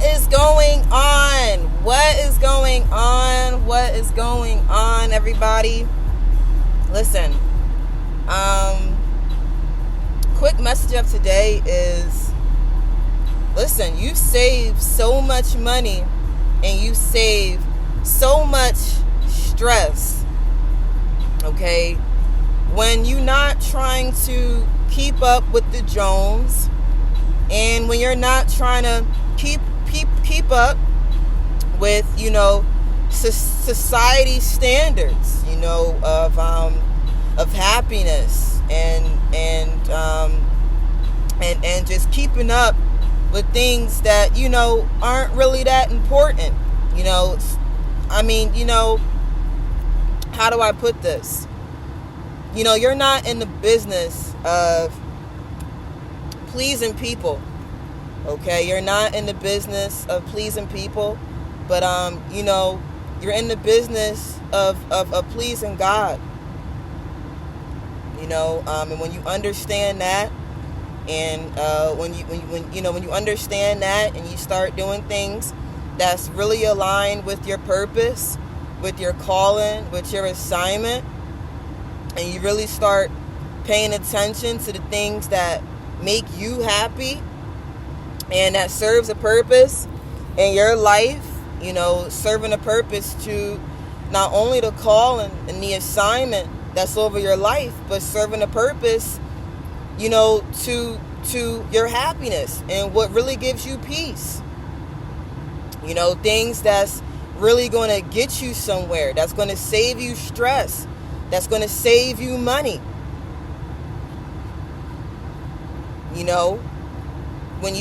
is going on? What is going on? What is going on, everybody? Listen, quick message of today is, listen, you save so much money and you save so much stress, okay? When you're not trying to keep up with the Jones, and when you're not trying to keep up with, society standards, of happiness and just keeping up with things that aren't really that important. How do I put this? You're not in the business of pleasing people. Okay, you're not in the business of pleasing people, but you're in the business of pleasing God. And when you understand that, and when you understand that, and you start doing things that's really aligned with your purpose, with your calling, with your assignment, and you really start paying attention to the things that make you happy and that serves a purpose in your life, serving a purpose to not only the call and the assignment that's over your life, but serving a purpose, to your happiness and what really gives you peace. Things that's really going to get you somewhere, that's going to save you stress, that's going to save you money. When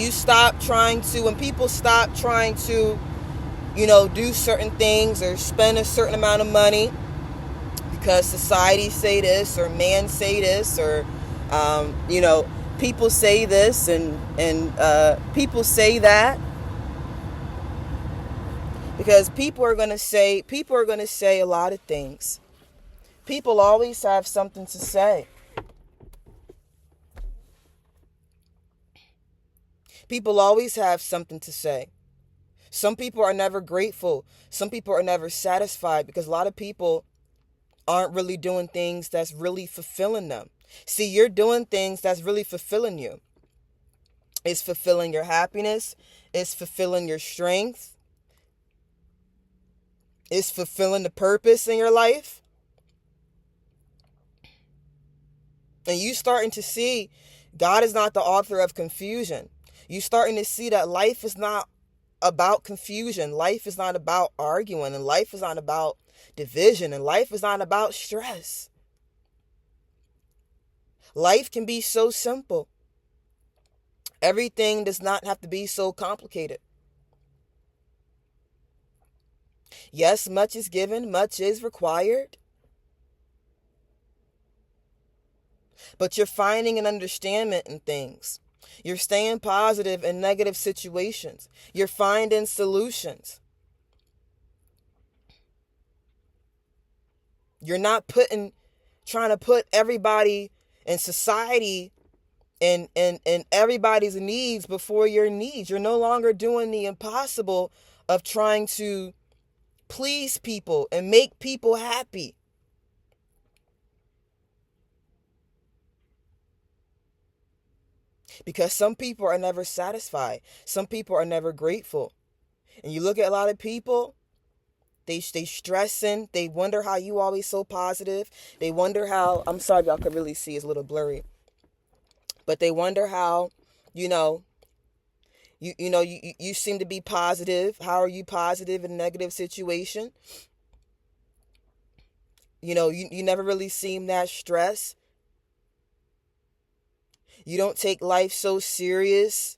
people stop trying to, do certain things or spend a certain amount of money because society say this or man say this or, people say this and people say that, because people are going to say a lot of things. People always have something to say. People always have something to say. Some people are never grateful. Some people are never satisfied because a lot of people aren't really doing things that's really fulfilling them. See, you're doing things that's really fulfilling you. It's fulfilling your happiness. It's fulfilling your strength. It's fulfilling the purpose in your life. And you starting to see God is not the author of confusion. You starting to see that life is not about confusion. Life is not about arguing, and life is not about division, and life is not about stress. Life can be so simple. Everything does not have to be so complicated. Yes, much is given, much is required. But you're finding an understanding in things. You're staying positive in negative situations. You're finding solutions. You're not trying to put everybody in society and everybody's needs before your needs. You're no longer doing the impossible of trying to please people and make people happy. Because some people are never satisfied. Some people are never grateful. And you look at a lot of people, they stressing. They wonder how you always so positive. They wonder how, I'm sorry, y'all could really see, it's a little blurry. But they wonder how, you seem to be positive. How are you positive in a negative situation? You never really seem that stressed. You don't take life so serious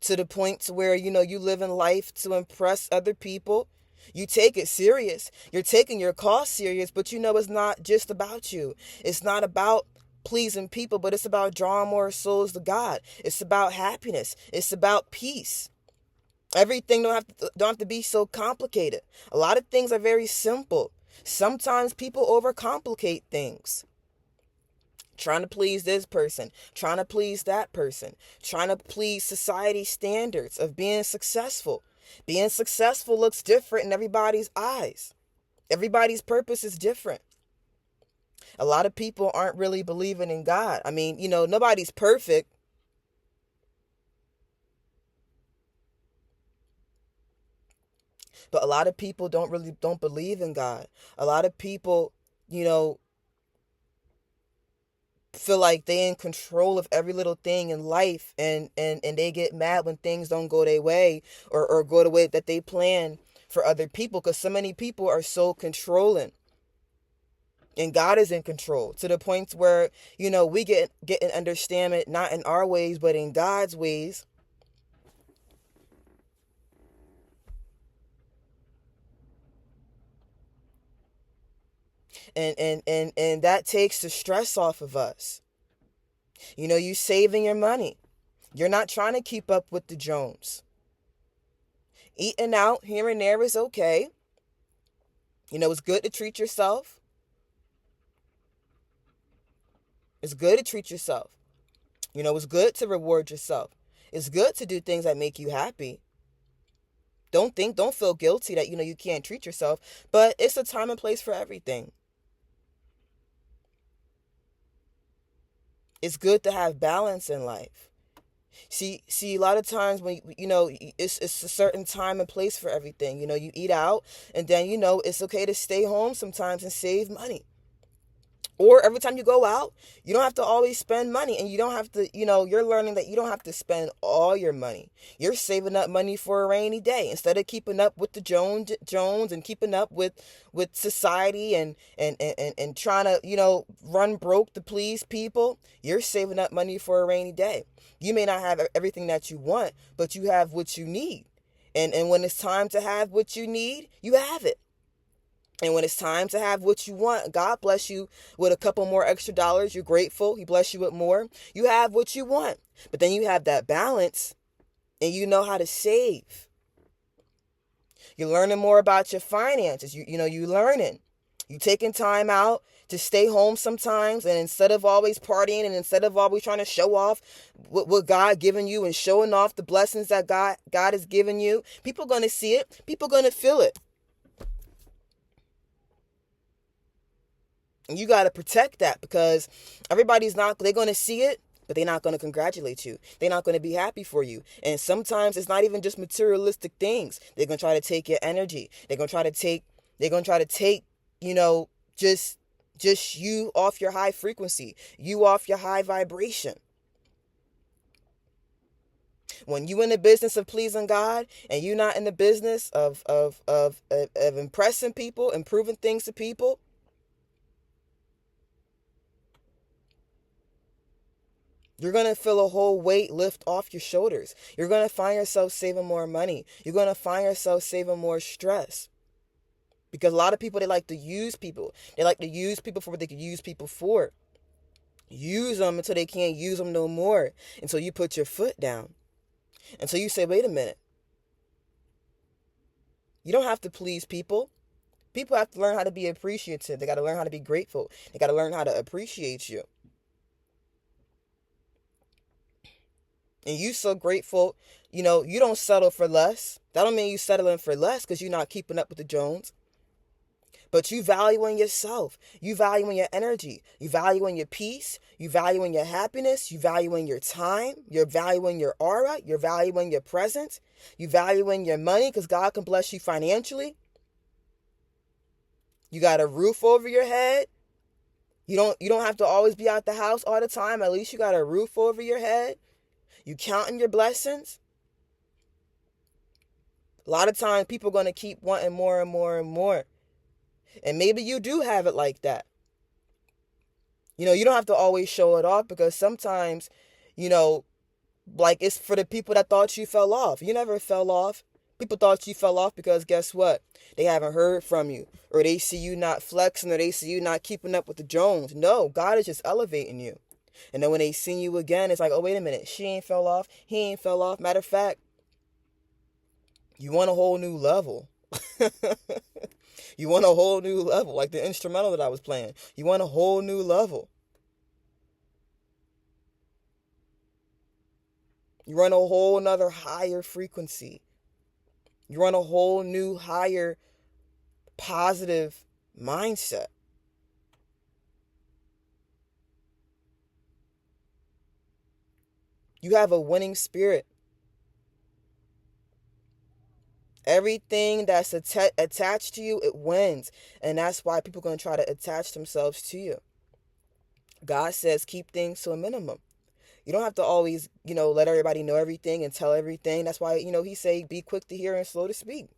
to the point to where, you live in life to impress other people. You take it serious. You're taking your cause serious, but it's not just about you. It's not about pleasing people, but it's about drawing more souls to God. It's about happiness. It's about peace. Everything don't have to be so complicated. A lot of things are very simple. Sometimes people overcomplicate things. Trying to please this person, trying to please that person, trying to please society standards of being successful. Being successful looks different in everybody's eyes. Everybody's purpose is different. A lot of people aren't really believing in God. I mean, nobody's perfect. But a lot of people don't believe in God. A lot of people, you know, feel like they in control of every little thing in life, and they get mad when things don't go their way, or go the way that they plan for other people, because so many people are so controlling. And God is in control to the point where, we get and understand it not in our ways but in God's ways. And that takes the stress off of us. You saving your money. You're not trying to keep up with the Jones. Eating out here and there is okay. It's good to treat yourself. It's good to treat yourself. It's good to reward yourself. It's good to do things that make you happy. Don't feel guilty that, you can't treat yourself, but it's a time and place for everything. It's good to have balance in life. See, a lot of times when, it's a certain time and place for everything. You eat out, and then, it's okay to stay home sometimes and save money. Or every time you go out, you don't have to always spend money, and you don't have to, you're learning that you don't have to spend all your money. You're saving up money for a rainy day instead of keeping up with the Jones and keeping up with society and trying to, run broke to please people. You're saving up money for a rainy day. You may not have everything that you want, but you have what you need. And when it's time to have what you need, you have it. And when it's time to have what you want, God bless you with a couple more extra dollars. You're grateful. He bless you with more. You have what you want. But then you have that balance, and you know how to save. You're learning more about your finances. You learning. You taking time out to stay home sometimes, and instead of always partying and instead of always trying to show off what God given you and showing off the blessings that God has given you, people going to see it. People going to feel it. And you got to protect that, because they're going to see it, but they're not going to congratulate you. They're not going to be happy for you. And sometimes it's not even just materialistic things. They're going to try to take your energy. They're going to try to take, just you off your high frequency, you off your high vibration. When you in the business of pleasing God, and you're not in the business of impressing people, improving things to people, you're going to feel a whole weight lift off your shoulders. You're going to find yourself saving more money. You're going to find yourself saving more stress. Because a lot of people, they like to use people. They like to use people for what they can use people for. Use them until they can't use them no more. Until you put your foot down. Until you say, wait a minute. You don't have to please people. People have to learn how to be appreciative. They got to learn how to be grateful. They got to learn how to appreciate you. And you so grateful, you don't settle for less. That don't mean you settling for less because you're not keeping up with the Jones. But you valuing yourself. You valuing your energy. You valuing your peace. You valuing your happiness. You valuing your time. You're valuing your aura. You're valuing your presence. You valuing your money because God can bless you financially. You got a roof over your head. You don't have to always be out the house all the time. At least you got a roof over your head. You counting your blessings. A lot of times people are going to keep wanting more and more and more. And maybe you do have it like that. You don't have to always show it off, because sometimes, like it's for the people that thought you fell off. You never fell off. People thought you fell off because guess what? They haven't heard from you, or they see you not flexing, or they see you not keeping up with the Jones. No, God is just elevating you. And then when they see you again, it's like, oh, wait a minute. She ain't fell off. He ain't fell off. Matter of fact, you want a whole new level. You want a whole new level, like the instrumental that I was playing. You want a whole new level. You're on a whole nother higher frequency. You're on a whole new higher positive mindset. You have a winning spirit. Everything that's attached to you, it wins. And that's why people are going to try to attach themselves to you. God says keep things to a minimum. You don't have to always, let everybody know everything and tell everything. That's why, he say be quick to hear and slow to speak.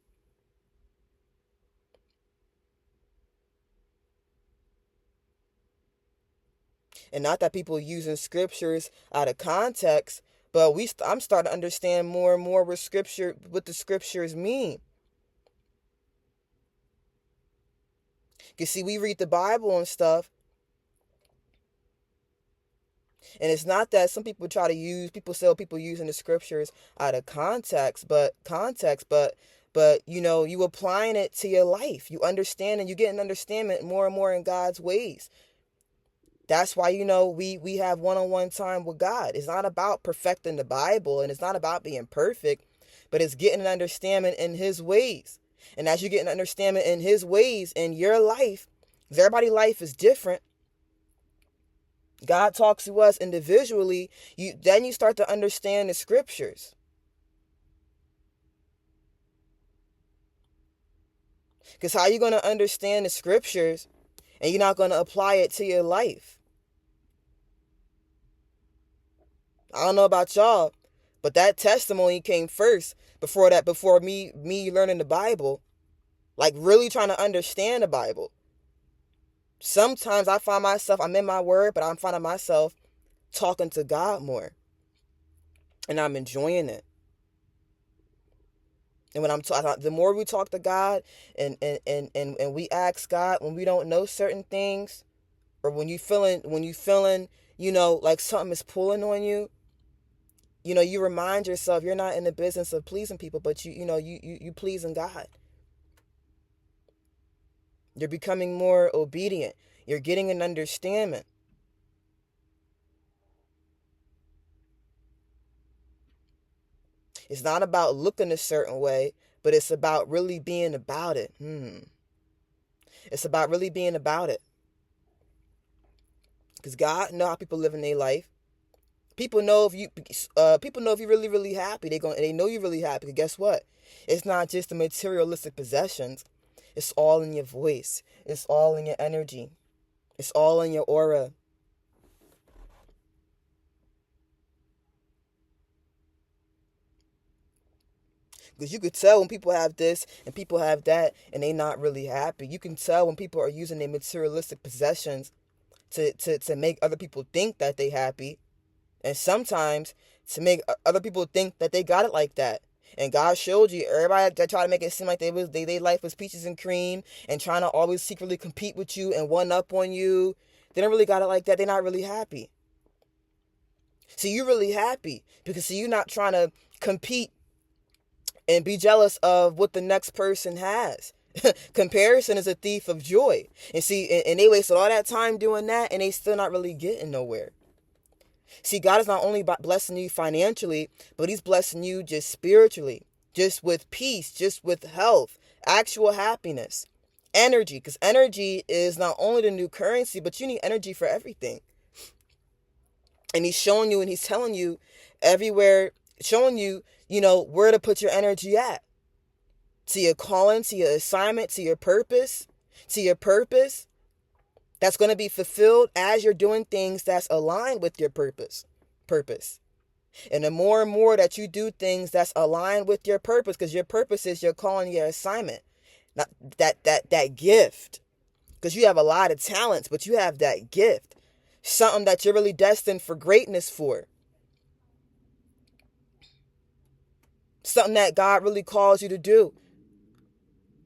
And not that people using scriptures out of context, but I'm starting to understand more and more what the scriptures mean. You see, we read the Bible and stuff, and it's not that some people people say people using the scriptures out of but you applying it to your life. You understand, and you get an understanding more and more in God's ways. That's why, we have one-on-one time with God. It's not about perfecting the Bible, and it's not about being perfect, but it's getting an understanding in his ways. And as you get an understanding in his ways in your life, because everybody's life is different, God talks to us individually, then you start to understand the scriptures. Because how are you going to understand the scriptures and you're not going to apply it to your life? I don't know about y'all, but that testimony came first before me learning the Bible, like really trying to understand the Bible. Sometimes I find myself, I'm in my word, but I'm finding myself talking to God more, and I'm enjoying it. And when the more we talk to God and we ask God when we don't know certain things, or when you feeling, like something is pulling on you, you remind yourself you're not in the business of pleasing people, but you pleasing God. You're becoming more obedient. You're getting an understanding. It's not about looking a certain way, but it's about really being about it. It's about really being about it. Because God know how people live in their life. People know if you're really, really happy. They know you're really happy. Guess what? It's not just the materialistic possessions. It's all in your voice. It's all in your energy. It's all in your aura. Because you could tell when people have this and people have that and they not really happy. You can tell when people are using their materialistic possessions to make other people think that they happy. And sometimes to make other people think that they got it like that. And God showed you, everybody that try to make it seem like their life was peaches and cream and trying to always secretly compete with you and one up on you. They don't really got it like that. They're not really happy. See, you're really happy because you're not trying to compete and be jealous of what the next person has. Comparison is a thief of joy. And see, and they wasted all that time doing that and they still not really getting nowhere. See, God is not only blessing you financially, but he's blessing you just spiritually, just with peace, just with health, actual happiness, energy. Because energy is not only the new currency, but you need energy for everything. And he's showing you and he's telling you everywhere, showing you, where to put your energy at. To your calling, to your assignment, to your purpose, that's going to be fulfilled as you're doing things that's aligned with your purpose. And the more and more that you do things that's aligned with your purpose, because your purpose is your calling, your assignment, not that gift. Because you have a lot of talents, but you have that gift. Something that you're really destined for greatness for. Something that God really calls you to do.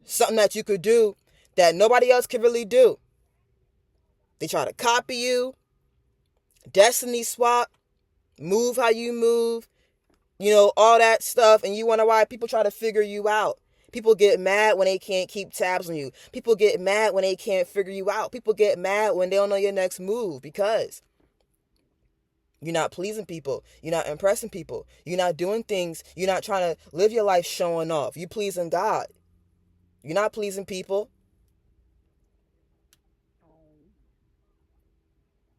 Something that you could do that nobody else can really do. They try to copy you, destiny swap, move how you move, all that stuff. And you wonder why people try to figure you out. People get mad when they can't keep tabs on you. People get mad when they can't figure you out. People get mad when they don't know your next move because You're not pleasing people. You're not impressing people. You're not doing things. You're not trying to live your life showing off. You pleasing God. You're not pleasing people.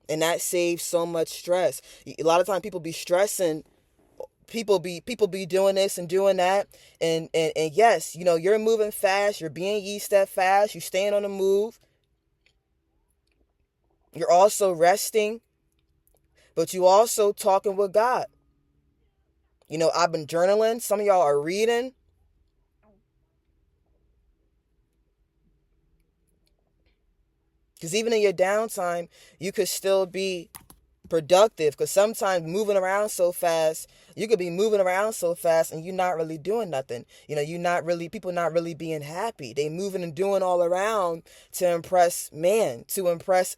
And that saves so much stress. A lot of times people be stressing, people be doing this and doing that. And yes, you're moving fast, you're being ye steadfast, you're staying on the move. You're also resting, but you also talking with God. I've been journaling. Some of y'all are reading. Because even in your downtime, you could still be productive. Because sometimes you could be moving around so fast and you're not really doing nothing. People not really being happy. They moving and doing all around to impress man,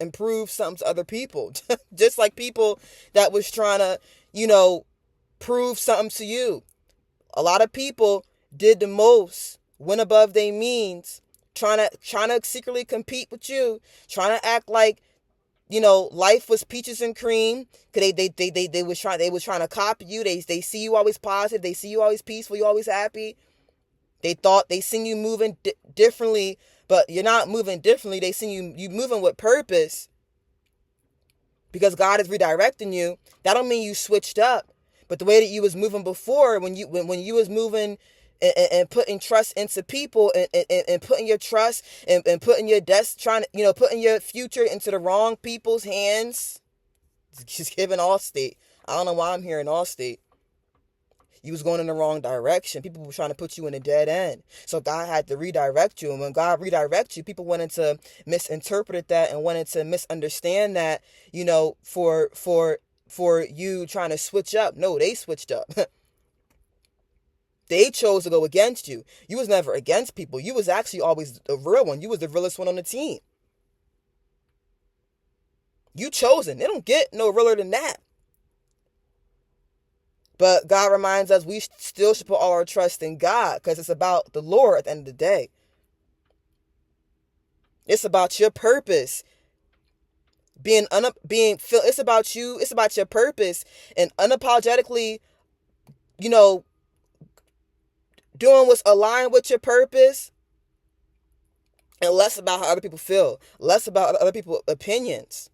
and prove something to other people. Just like people that was trying to, prove something to you. A lot of people did the most, went above their means, trying to secretly compete with you, trying to act like life was peaches and cream. Cause they was trying to copy you. They see you always positive. They see you always peaceful. You always happy. They thought they seen you moving differently, but you're not moving differently. They seen you moving with purpose because God is redirecting you. That don't mean you switched up, but the way that you was moving before, when you was moving and putting trust into people and putting your trust and putting your putting your future into the wrong people's hands. Just giving Allstate. I don't know why I'm here in Allstate. You was going in the wrong direction. People were trying to put you in a dead end. So God had to redirect you. And when God redirects you, people wanted to misinterpret that and wanted to misunderstand that, for you trying to switch up. No, they switched up. They chose to go against you. You was never against people. You was actually always the real one. You was the realest one on the team. You chosen. They don't get no realer than that. But God reminds us we still should put all our trust in God because it's about the Lord at the end of the day. It's about your purpose. It's about you. It's about your purpose and unapologetically, doing what's aligned with your purpose and less about how other people feel, less about other people's opinions.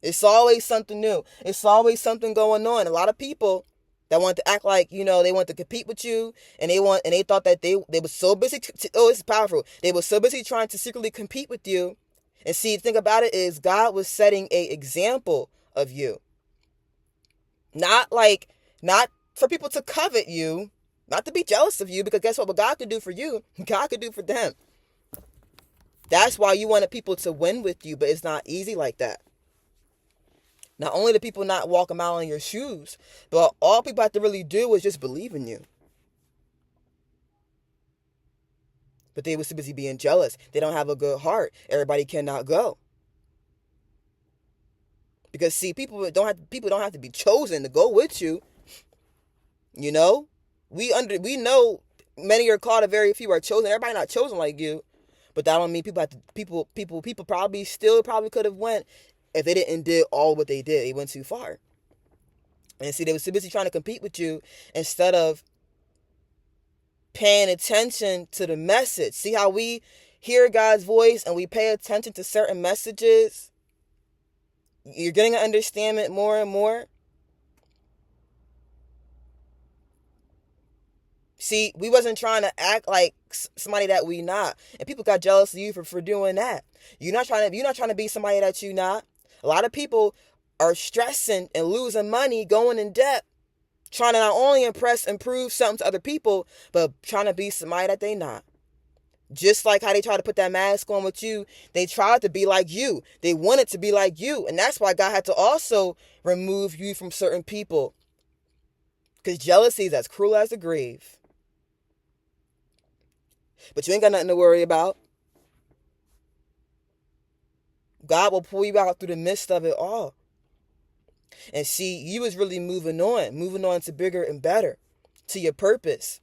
It's always something new. It's always something going on. A lot of people that want to act like, they want to compete with you and they thought that they were so busy. This is powerful. They were so busy trying to secretly compete with you. And see, the thing about it is God was setting a example of you. Not for people to covet you, not to be jealous of you, because guess what God could do for you, God could do for them. That's why you wanted people to win with you, but it's not easy like that. Not only do people not walk a mile in your shoes, but all people have to really do is just believe in you. But they were so busy being jealous. They don't have a good heart. Everybody cannot go. Because see, people don't have to be chosen to go with you. We know many are called, a very few are chosen. Everybody not chosen like you. But that don't mean people probably could have went if they didn't did all what they did. They went too far. And see, they were so busy trying to compete with you instead of paying attention to the message. See how we hear God's voice and we pay attention to certain messages? You're getting to understand it more and more. See, we wasn't trying to act like somebody that we not. And people got jealous of you for doing that. You're not trying to be somebody that you not. A lot of people are stressing and losing money, going in debt, trying to not only impress and prove something to other people, but trying to be somebody that they not. Just like how they try to put that mask on with you, they tried to be like you. They wanted to be like you. And that's why God had to also remove you from certain people. Because jealousy is as cruel as the grave. But you ain't got nothing to worry about. God will pull you out through the midst of it all. And see, you was really moving on to bigger and better, to your purpose.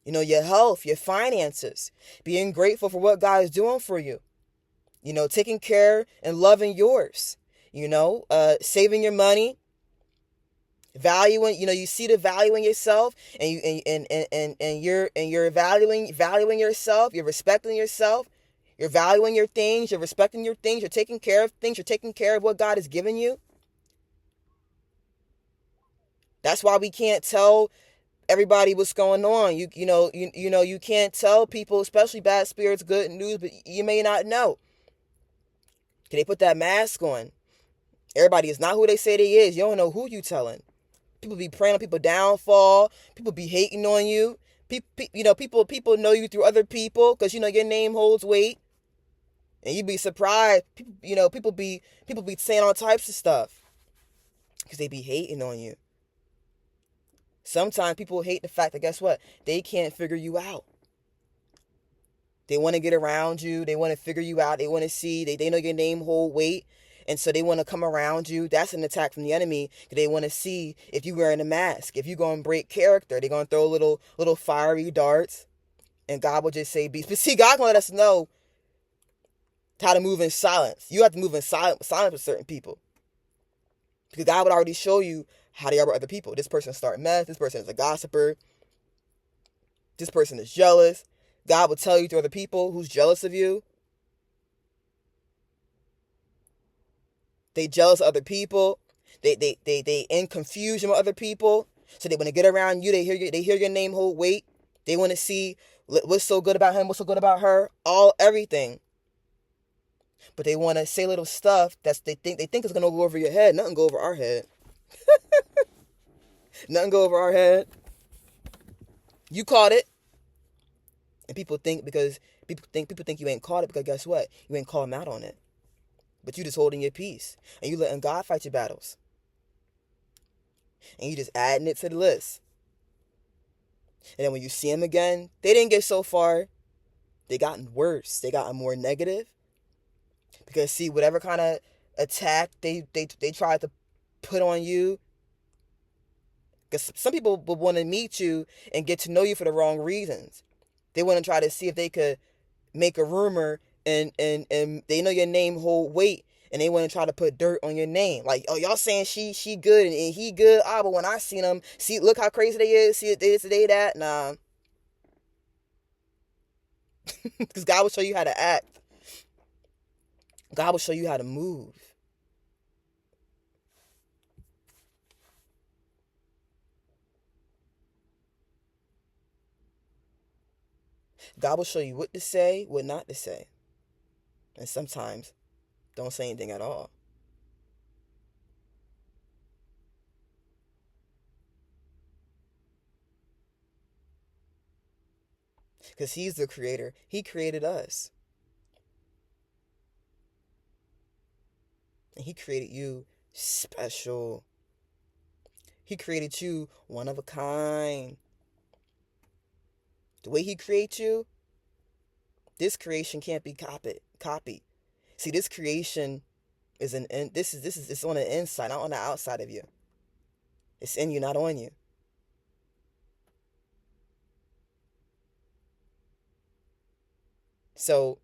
Your health, your finances, being grateful for what God is doing for you. Taking care and loving yours, saving your money, valuing, you see the value in yourself, and you're valuing yourself, you're respecting yourself, you're valuing your things, you're respecting your things, you're taking care of things, you're taking care of what God has given you. That's why we can't tell everybody what's going on. You can't tell people, especially bad spirits, good news, but you may not know. They put that mask on. Everybody is not who they say they is. You don't know who you telling. People be praying on people downfall. People be hating on you. People know you through other people because your name holds weight. And you'd be surprised. People be saying all types of stuff because they be hating on you. Sometimes people hate the fact that, guess what? They can't figure you out. They want to get around you. They want to figure you out. They want to see. They know your name hold weight. And so they want to come around you. That's an attack from the enemy. They want to see if you're wearing a mask. If you're going to break character, they're going to throw little fiery darts. And God will just say, but see, God can let us know how to move in silence. You have to move in silence with certain people. Because God would already show you how they are with other people. This person start mess. This person is a gossiper. This person is jealous. God will tell you through other people who's jealous of you. They jealous of other people. They in confusion with other people. So they want to get around you. They hear your name hold weight. They want to see what's so good about him, what's so good about her, everything. But they want to say little stuff that they think is gonna go over your head. Nothing go over our head. Nothing go over our head. You caught it. And people think you ain't caught it because guess what? You ain't called them out on it. But you just holding your peace. And you letting God fight your battles. And you just adding it to the list. And then when you see them again, they didn't get so far. They gotten worse. They gotten more negative. Because see, whatever kind of attack they tried to put on you. Because some people would want to meet you and get to know you for the wrong reasons. They want to try to see if they could make a rumor and they know your name hold weight and they want to try to put dirt on your name. Like, oh, y'all saying she good and he good. But when I seen them, see, look how crazy they is. See, they that. Nah. Because God will show you how to act. God will show you how to move. God will show you what to say, what not to say. And sometimes, don't say anything at all. Because he's the creator. He created us. And he created you special. He created you one of a kind. The way he creates you, this creation can't be copied. See, this creation is it's on the inside, not on the outside of you. It's in you, not on you. So,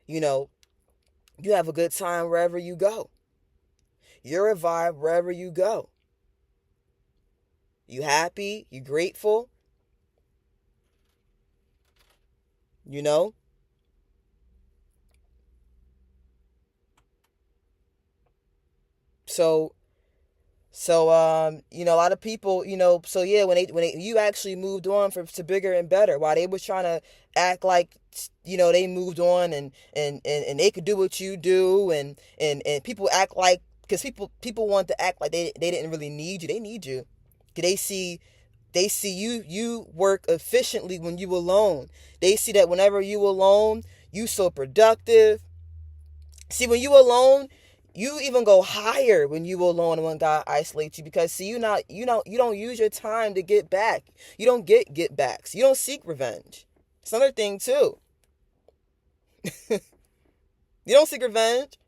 you have a good time wherever you go. You're a vibe wherever you go. You happy, you grateful. So a lot of people, so yeah, when you actually moved on to bigger and better, while they was trying to act like, they moved on and they could do what you do, and people act like, because people want to act like they didn't really need you. They need you. They see you work efficiently when you alone. They see that whenever you alone, you so productive. See, when you alone, you even go higher when you alone and when God isolates you, because see, you don't use your time to get back. You don't get backs. You don't seek revenge. It's another thing too. You don't seek revenge.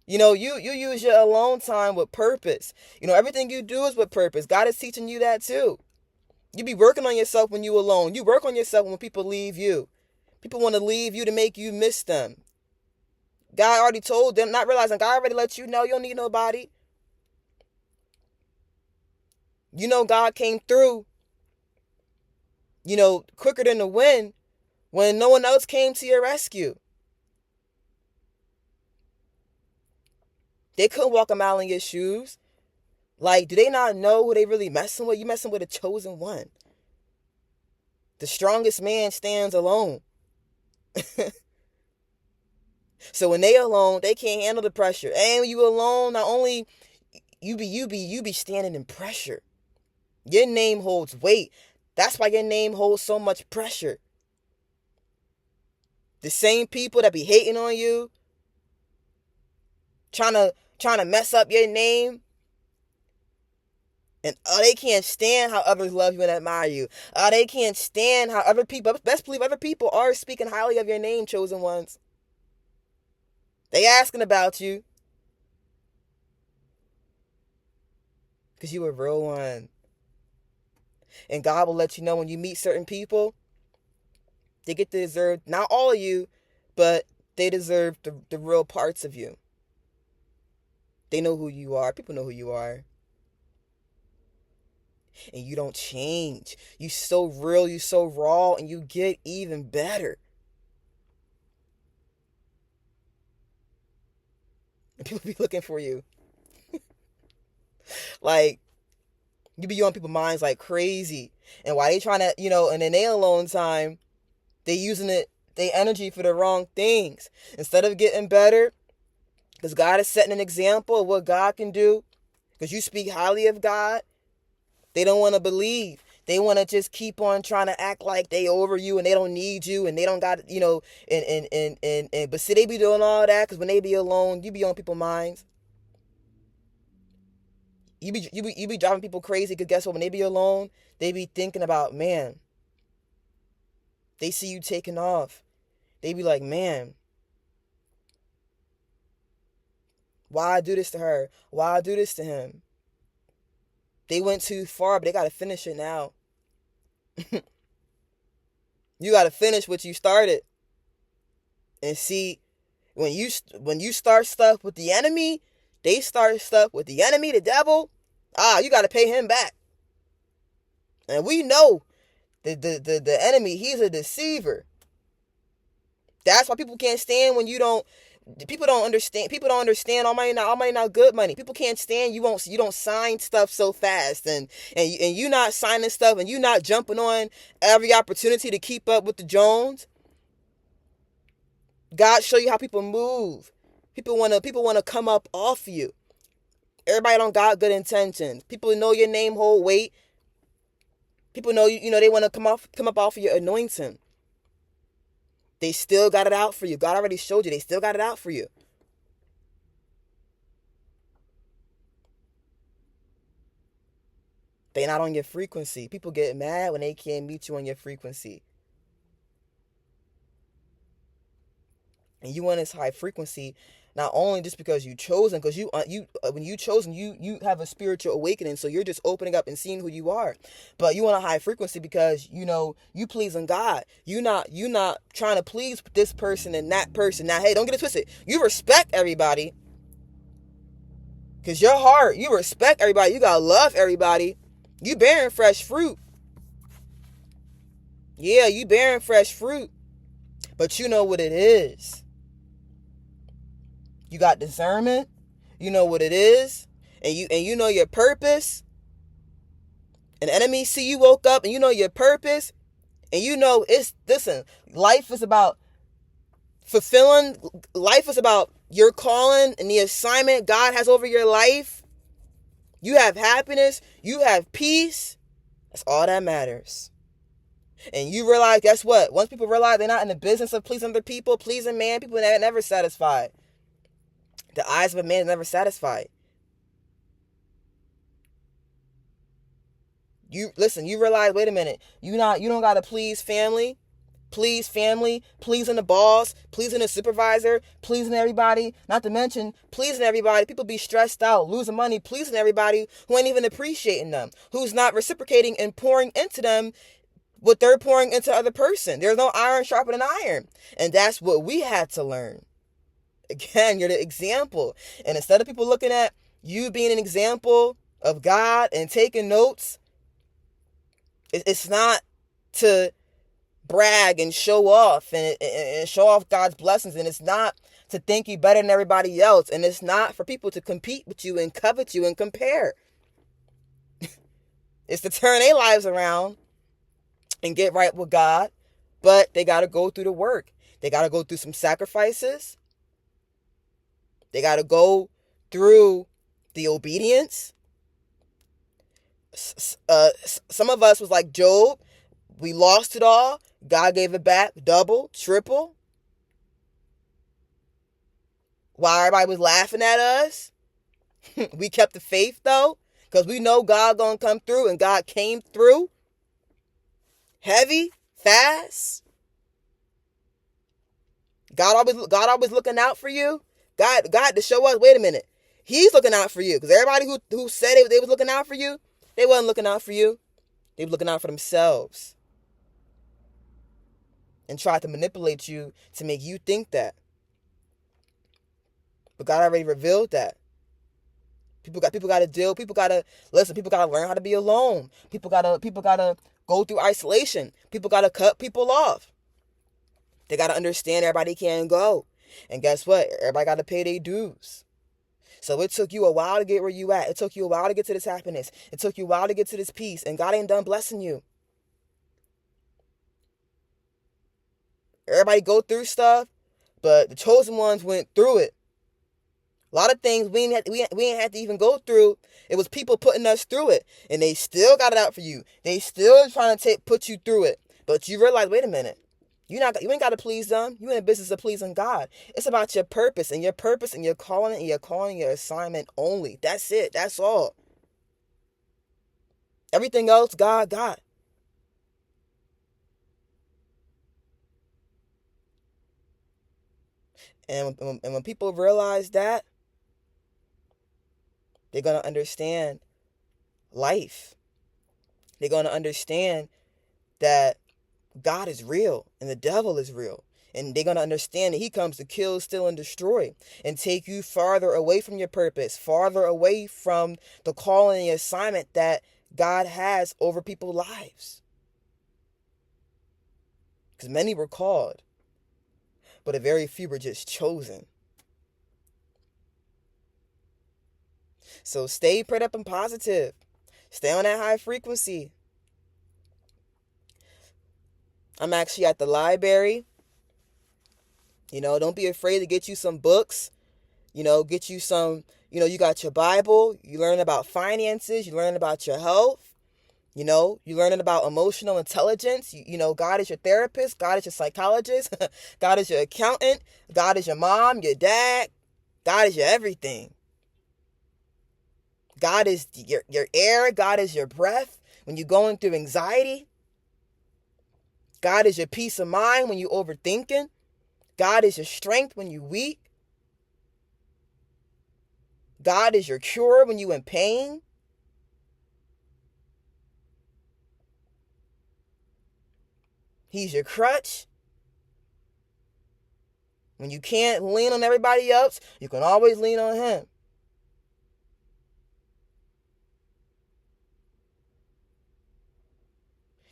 You use your alone time with purpose. Everything you do is with purpose. God is teaching you that too. You be working on yourself when you alone. You work on yourself when people leave you. People want to leave you to make you miss them. God already told them, not realizing God already let you know you don't need nobody. You know God came through, quicker than the wind when no one else came to your rescue. They couldn't walk a mile in your shoes. Like, do they not know who they really messing with? You messing with a chosen one. The strongest man stands alone. So when they alone, they can't handle the pressure. And when you alone, not only you be standing in pressure. Your name holds weight. That's why your name holds so much pressure. The same people that be hating on you, trying to mess up your name, and they can't stand how others love you and admire you. They can't stand how other people, best believe other people are speaking highly of your name, chosen ones. They asking about you. Because you a real one. And God will let you know when you meet certain people, they get to deserve, not all of you, but they deserve the real parts of you. They know who you are. People know who you are. And you don't change. You so real, you so raw, and you get even better. And people be looking for you. Like, you be on people's minds like crazy. And why they trying to, and in their alone time, they using their energy for the wrong things. Instead of getting better, because God is setting an example of what God can do, because you speak highly of God, they don't want to believe. They want to just keep on trying to act like they over you and they don't need you and they don't got, but see, they be doing all that because when they be alone, you be on people's minds. You be driving people crazy because guess what? When they be alone, they be thinking about, man, they see you taking off. They be like, man, why I do this to her? Why I do this to him? They went too far, but they got to finish it now. You got to finish what you started. And see, when you start stuff with the enemy, they start stuff with the enemy, the devil. You got to pay him back. And we know the enemy, he's a deceiver. That's why people can't stand when you don't. People don't understand all money not good money. People can't stand you don't sign stuff so fast and you not signing stuff and you not jumping on every opportunity to keep up with the Jones. God show you how people move. People wanna come up off you. Everybody don't got good intentions. People know your name hold weight. People know they want to come up off of your anointing. They still got it out for you. God already showed you. They still got it out for you. They not on your frequency. People get mad when they can't meet you on your frequency. And you want this high frequency, not only just because you chosen, because when you chosen, you have a spiritual awakening, so you're just opening up and seeing who you are. But you want a high frequency because you pleasing God. You not trying to please this person and that person. Now, hey, don't get it twisted. You respect everybody, because your heart, you respect everybody. You gotta love everybody. You bearing fresh fruit. Yeah, you bearing fresh fruit, but you know what it is. You got discernment. You know what it is. And you know your purpose. An enemy see you woke up and you know your purpose. And listen, life is about fulfilling. Life is about your calling and the assignment God has over your life. You have happiness. You have peace. That's all that matters. And you realize, guess what? Once people realize they're not in the business of pleasing other people, pleasing man, people are never satisfied. The eyes of a man is never satisfied. You realize, wait a minute, you don't gotta please family, pleasing the boss, pleasing the supervisor, pleasing everybody, not to mention pleasing everybody. People be stressed out, losing money, pleasing everybody who ain't even appreciating them, who's not reciprocating and pouring into them what they're pouring into the other person. There's no iron sharper than iron. And that's what we had to learn. Again, you're the example. And instead of people looking at you being an example of God and taking notes, it's not to brag and show off and show off God's blessings. And it's not to think you better than everybody else. And it's not for people to compete with you and covet you and compare. It's to turn their lives around and get right with God. But they got to go through the work. They got to go through some sacrifices. They got to go through the obedience. Some of us was like Job. We lost it all. God gave it back double, triple. While everybody was laughing at us, we kept the faith though, because we know God gonna come through, and God came through heavy, fast. God always looking out for you. God to show us, wait a minute, He's looking out for you. Because everybody who said they was looking out for you, they wasn't looking out for you. They were looking out for themselves. And tried to manipulate you to make you think that. But God already revealed that. People got to deal. People got to listen. People got to learn how to be alone. People got to go through isolation. People got to cut people off. They got to understand everybody can't go. And guess what? Everybody got to pay their dues. So it took you a while to get where you at. It took you a while to get to this happiness. It took you a while to get to this peace. And God ain't done blessing you. Everybody go through stuff, but the chosen ones went through it. A lot of things we ain't had to even go through. It was people putting us through it. And they still got it out for you. They still trying to put you through it. But you realize, wait a minute. You ain't got to please them. You in the business of pleasing God. It's about your purpose and your calling and your assignment only. That's it. That's all. Everything else, God. And when people realize that, they're going to understand life. They're going to understand that God is real and the devil is real. And they're going to understand that he comes to kill, steal, and destroy and take you farther away from your purpose, farther away from the calling and the assignment that God has over people's lives. Because many were called, but a very few were just chosen. So stay prayed up and positive. Stay on that high frequency. I'm actually at the library. Don't be afraid to get you some books. Get you some, you got your Bible. You learn about finances. You learn about your health. You learning about emotional intelligence. God is your therapist. God is your psychologist. God is your accountant. God is your mom, your dad. God is your everything. God is your air. God is your breath when you're going through anxiety. God is your peace of mind when you're overthinking. God is your strength when you're weak. God is your cure when you're in pain. He's your crutch. When you can't lean on everybody else, you can always lean on him.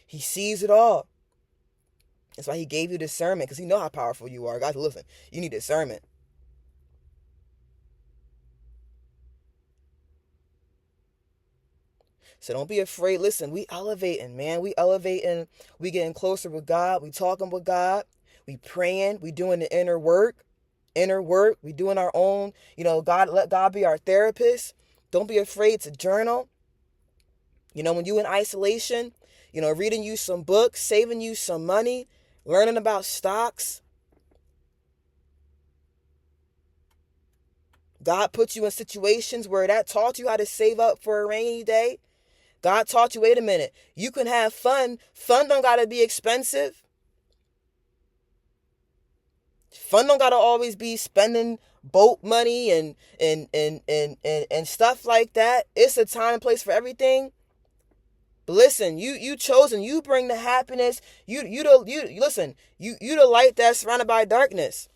He sees it all. That's why he gave you discernment, because he knows how powerful you are. Guys, listen, you need discernment. So don't be afraid. Listen, we elevating, man. We elevating. We getting closer with God. We talking with God. We praying. We doing the inner work. We doing our own. God, let God be our therapist. Don't be afraid to journal. When you in isolation, reading you some books, saving you some money, learning about stocks. God put you in situations where that taught you how to save up for a rainy day. God taught you, wait a minute, you can have fun. Fun don't gotta be expensive. Fun don't gotta always be spending boat money and stuff like that. It's a time and place for everything. But listen, you chosen, you bring the happiness. You the light that's surrounded by darkness.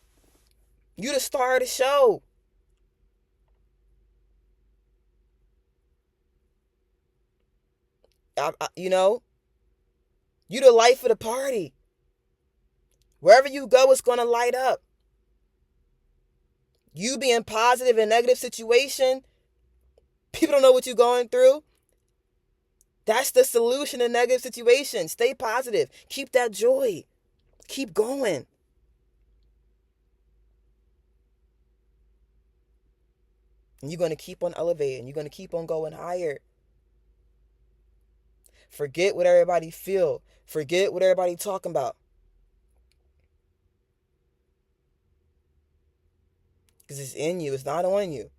You the star of the show. You know, you the life of the party. Wherever you go, it's going to light up. You being positive in negative situation, people don't know what you're going through. That's the solution to negative situations. Stay positive. Keep that joy. Keep going. And you're going to keep on elevating. You're going to keep on going higher. Forget what everybody feel. Forget what everybody talking about. Because it's in you. It's not on you.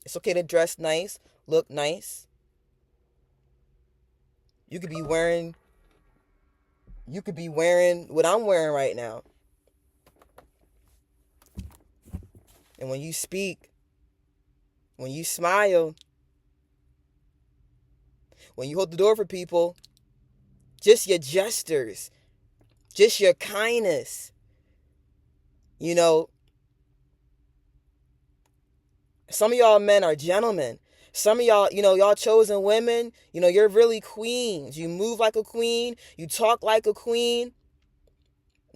It's okay to dress nice, look nice. You could be wearing what I'm wearing right now. And when you speak, when you smile, when you hold the door for people, just your gestures, just your kindness, you know, some of y'all men are gentlemen. Some of y'all, y'all chosen women, you're really queens. You move like a queen. You talk like a queen.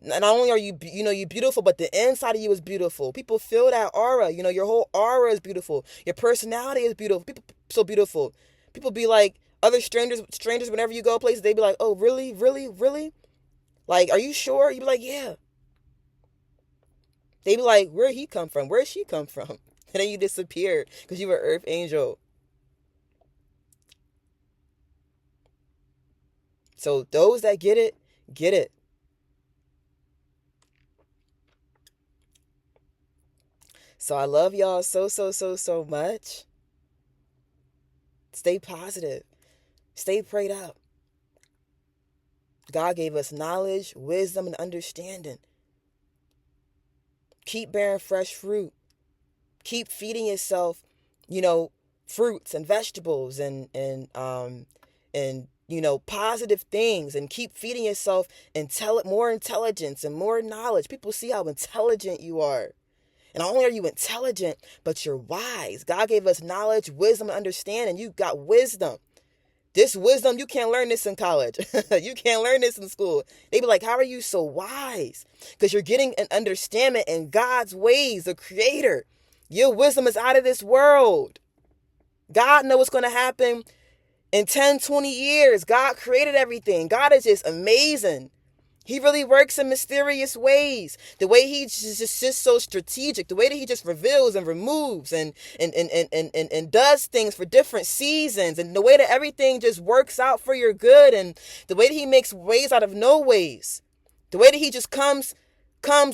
Not only are you, you're beautiful, but the inside of you is beautiful. People feel that aura. Your whole aura is beautiful. Your personality is beautiful. People so beautiful. People be like, other strangers, whenever you go places, they be like, oh, really, really, really? Like, are you sure? You be like, yeah. They be like, where'd he come from? Where'd she come from? And then you disappear because you were Earth Angel. So those that get it, get it. So I love y'all so, so, so, so much. Stay positive. Stay prayed up. God gave us knowledge, wisdom, and understanding. Keep bearing fresh fruit. Keep feeding yourself, fruits and vegetables and positive things, and keep feeding yourself more intelligence and more knowledge. People see how intelligent you are. And not only are you intelligent, but you're wise. God gave us knowledge, wisdom, and understanding. You got wisdom. This wisdom, you can't learn this in college. You can't learn this in school. They be like, how are you so wise? Because you're getting an understanding in God's ways, the creator. Your wisdom is out of this world. God knows what's going to happen in 10, 20 years. God created everything. God is just amazing. He really works in mysterious ways. The way he's just so strategic. The way that he just reveals and removes and does things for different seasons. And the way that everything just works out for your good. And the way that he makes ways out of no ways. The way that he just comes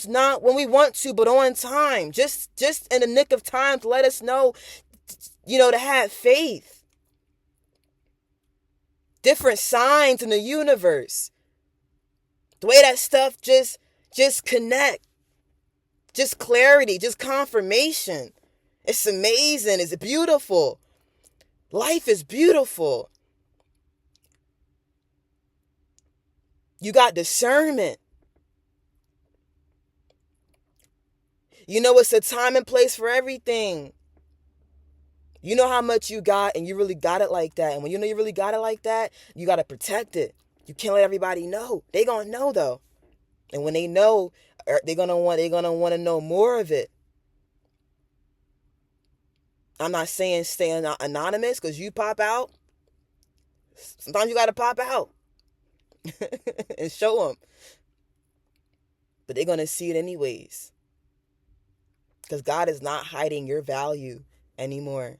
not when we want to, but on time. Just in the nick of time to let us know, to have faith. Different signs in the universe. The way that stuff just connect. Just clarity, just confirmation. It's amazing. It's beautiful. Life is beautiful. You got discernment. It's a time and place for everything. You know how much you got, and you really got it like that. And when you know you really got it like that, you got to protect it. You can't let everybody know. They gonna know though. And when they know, they're gonna want to know more of it. I'm not saying stay anonymous, because you pop out. Sometimes you got to pop out and show them. But they're gonna see it anyways. Because God is not hiding your value anymore.